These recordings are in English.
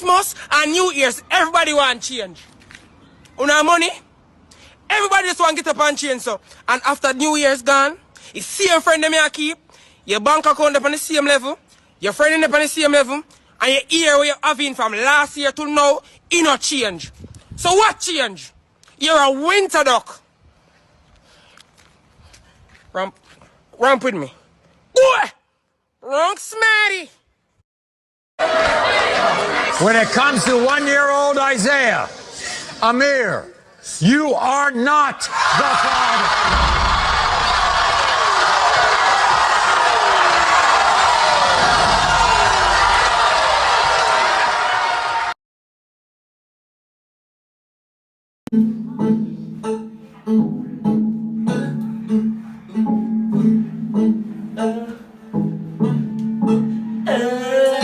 Christmas and New Year's, everybody want change. Una money? Everybody just want to get up and change so. And after New Year's gone, you see your friend them you keep, your bank account up on the same level, your friend up on the same level, and your ear where you're having from last year till now, it not change. So what change? You're a winter duck. Ramp with me. Boy! Wrong smarty. When it comes to 1-year-old Isaiah, Amir, you are not the father.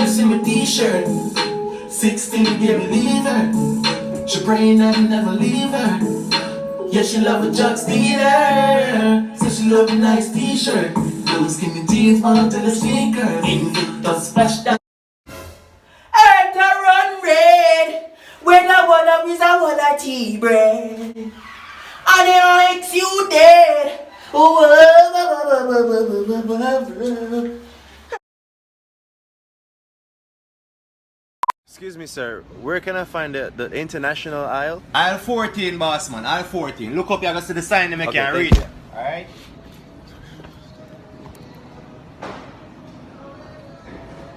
See my t-shirt, 16 can't believe her. She praying I never leave her. Yeah, she love a drug dealer. So she love a nice t-shirt. Those skinny jeans on to the sneaker. Invictus splash down. Earth a run red. When I wanna miss I wanna tea bread. And it makes you dead. Excuse me, sir. Where can I find the international aisle? Aisle 14, boss man. Aisle 14. Look up, you're going to see the sign and I can read you. it. Alright?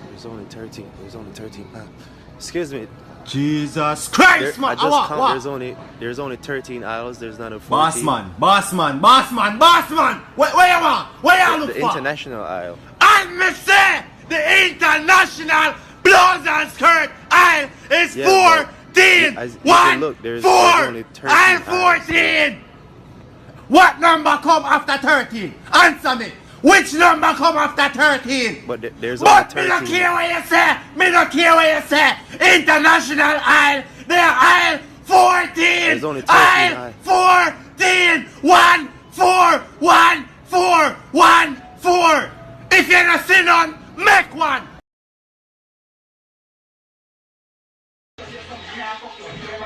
There's only 13. There's only 13 pounds. Excuse me. Jesus Christ, man! There's only 13 aisles. There's not a 14. Boss man. Where you want? Where you look The for? international aisle. And me say the international blouse and skirt aisle is 14. Look, there's 4. only 13 Aisle aisles. 14. What number come after 13? Answer me. Which number come after 13? But there's only 13. Me don't care what you say. Me don't care what you say. International aisle. They're aisle 14. There's only 13 aisle 14. 1, 4, 1, 4, 1, 4. If you're not see none, make one.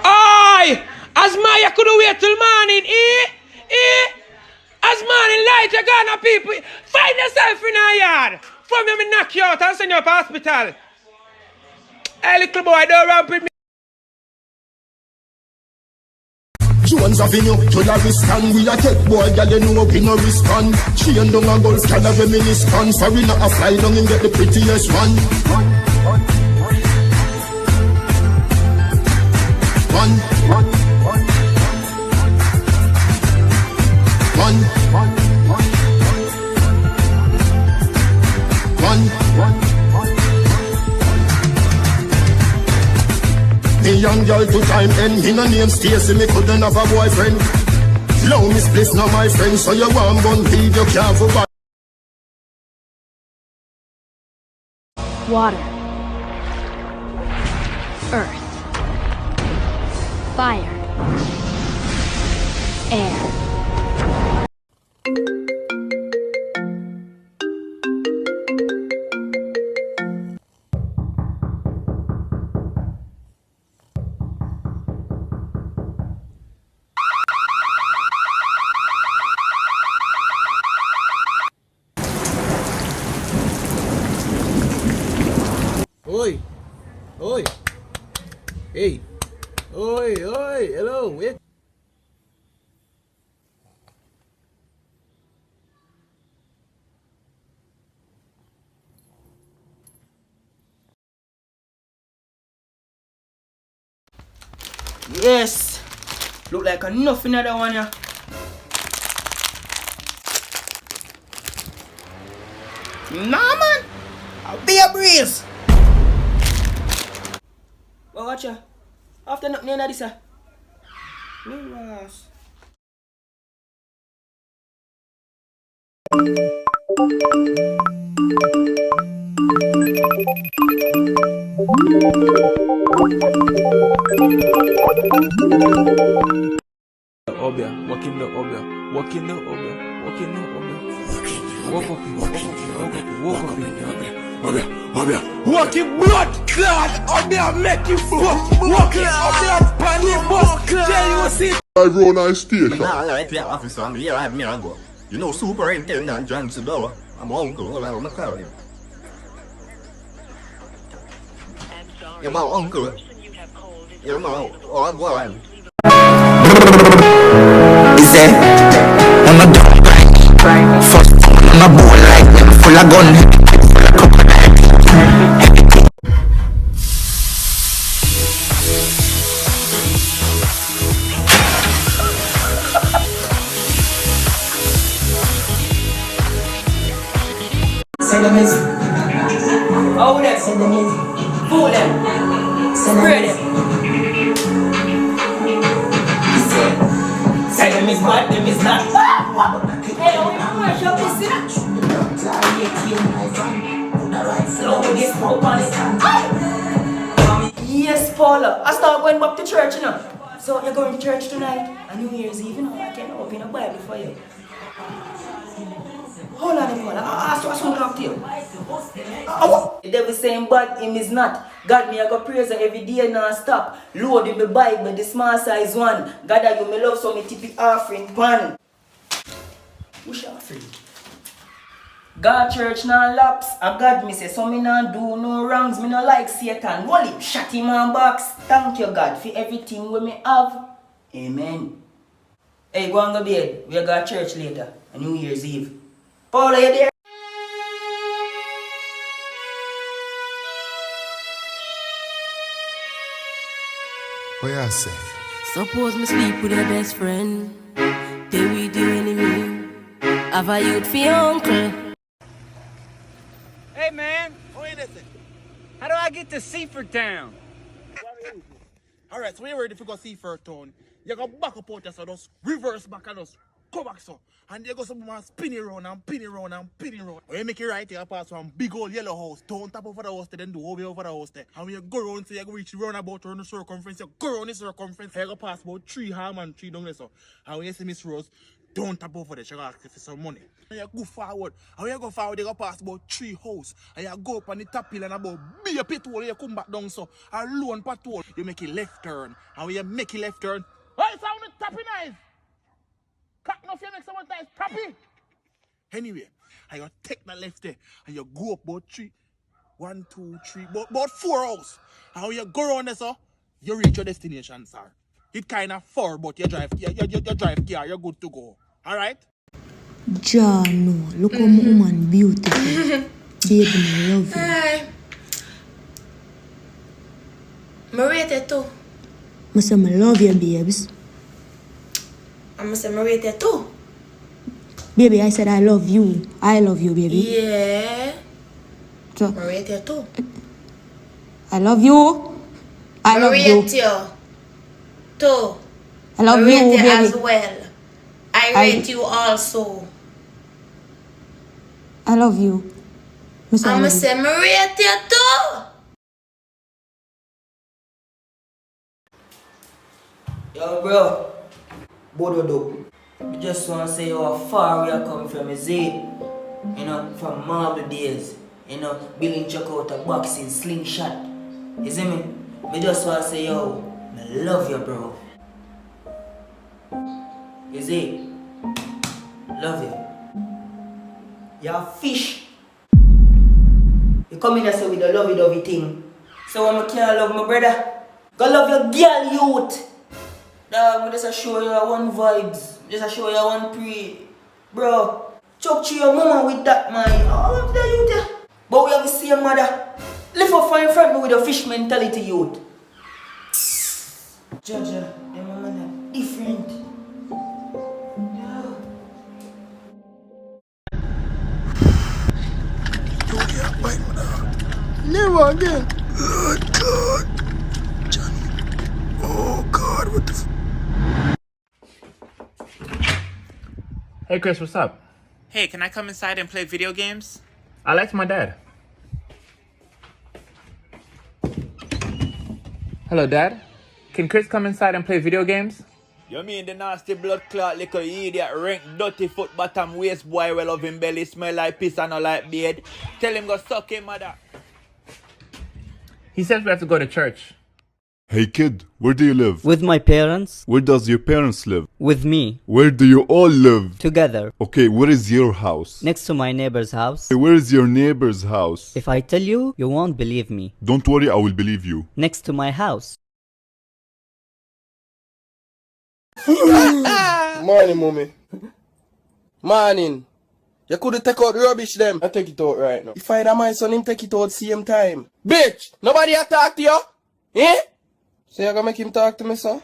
Aye! As Maya could wait till morning, As morning light, you gonna people. Find yourself in a yard. From you, me knock you out and send you up hospital. Hey, little boy, don't ramp with me. Jones Avenue, to the wristband. We a take boy, girl, you know we no respond. She and down a golf can have a mini-span. Sorry, not a fly down and get the prettiest one. The young girl 2 time end. In a name Stacy, me couldn't have a boyfriend. Low misplaced now my friend. So you want gun, leave your car for back. Water, earth, fire, air. Oi! Oi! Hey! Oi! Oi! Hello! Wait! Yes. Look like enough in that one, yeah. Nah, man. I'll be a breeze. Well, watch ya. After nothing in this, yes. Obia, walking the Obia, walking the Obia, walking the Obia. Walk up, walk up, walk up, walk up. Walking blood clot, I'll be a make you fuck. Walking up there, panic bus. Tell you see. I run on station. You know, superintendent John Sidora. I'm uncle. I'm uncle. You're my uncle. You're my uncle. Is it? I'm a dog like first I'm a boy like them full of gun. Send them is. Oh, them. Send them is. Fool them. Spray them. Say them is bad, them is not. Hey, we worship this, yes, Paula. I start going back to church, you know. So you're going to church tonight? And New Year's Eve, you know. I can open a Bible for you. Hold on, Paula. I want to talk to you. The devil saying bad, him is not. God, me I go praise every day non-stop. Lord, in the Bible, the small size one. God, that you may love so me tippy offering pan. Which offering? God church non laps. A God me say so me non do no wrongs. Me no like Satan. Wall him, shut him on box. Thank you God for everything we me have. Amen. Hey, go on go bed. We got church later. A New Year's Eve. Paula, you there? What you say? Suppose me sleep with your best friend. They with your enemy. Have a youth for your uncle. Hey man, wait a second. How do I get to Seaford Town? Alright, so we're ready to go Seaford Town. You go back up out there, so just reverse back and just go back so. And you go some more spinning around and pinning around and pinning around. When you make it right, you pass one big old yellow house. Don't tap over the house there, then do over the house there. And when you go around, so you go reach roundabout around the circumference, you go around the circumference, you go pass about 3 harm and 3 down there so. And when you see Miss Rose, don't tap over there, she go ask you for some money. And you go forward. And when you go forward, you go pass about 3 houses. And you go up on the top hill and about be a pit hole, you come back down so. A lone patrol, you make a left turn. And when you make a left turn, oh, it's on the tapping eyes. Cock enough, you make someone nice tappy. Anyway, and you take that left there and you go up about 1, 2, 3, about 4 houses. And when you go around there, so, you reach your destination, sir. It kind of far, but you drive car, you're good to go. Alright? John, look how woman beautiful. Baby, I love you. Hi. Maria too. I say I love you, babes. I'm say Maria too. Baby, I said I love you. I love you, baby. Yeah. So, Maria too. I love you. I love you. Maria too. I love you, Maria baby. as well. I rate you also. I love you. I'm say Maria too. Yo, bro. Bododo. I just want to say how far we are coming from, is it? You know, from marble days. You know, building chuck out a boxing, slingshot. You see me? I just want to say, yo, I love you, bro. You see? Love you. You're a fish. You come in here with the lovey-dovey thing. So when I can't love my brother, go love your girl, youth. I just show you one vibes. Just show you one pre. Bro, chuck to your mama with that, man. Oh, I'm the youth. But we have the same mother. Live up fine front me with a fish mentality, youth. Jaja, your mama are different. Never again. Lord God. Johnny. Oh God, what the Hey Chris, what's up? Hey, can I come inside and play video games? I liked my dad. Hello, Dad. Can Chris come inside and play video games? You mean the nasty blood clot little idiot, rank dirty foot bottom waist boy well of him belly smell like piss and not like beard? Tell him go suck him mother. He says we have to go to church. Hey kid, where do you live? With my parents. Where does your parents live? With me. Where do you all live? Together. Okay, where is your house? Next to my neighbor's house. Hey, where is your neighbor's house? If I tell you, you won't believe me. Don't worry, I will believe you. Next to my house. Morning, mommy. Morning. You could take out the rubbish them. I take it out right now. If I had my son, him take it out same time. Bitch! Nobody a talk to you? Eh? So you gonna make him talk to me, sir?